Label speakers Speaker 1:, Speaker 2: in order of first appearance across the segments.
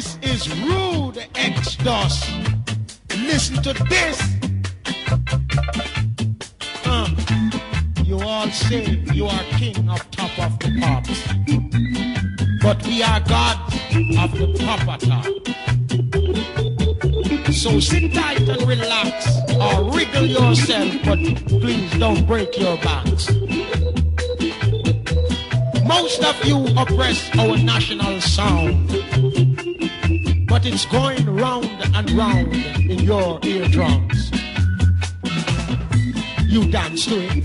Speaker 1: This is Rudexous. Listen to this. You all say you are king of top of the pops, but we are gods of the top. So sit tight and relax, or wriggle yourself, but please don't break your backs. Most of you oppress our national sound, but it's going round and round in your eardrums. You dance to it,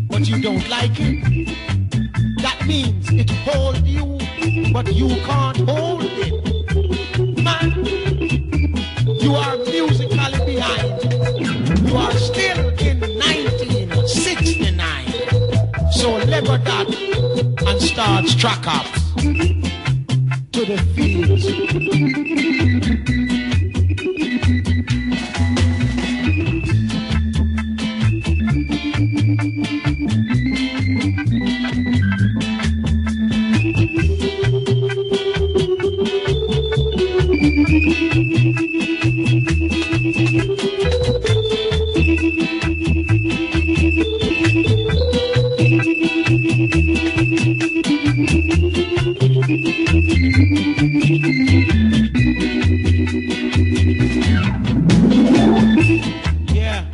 Speaker 1: but you don't like it. That means it holds you, but you can't hold it. Man, you are musically behind. You are still in 1969. So lever that and start track up to the fields. Yeah.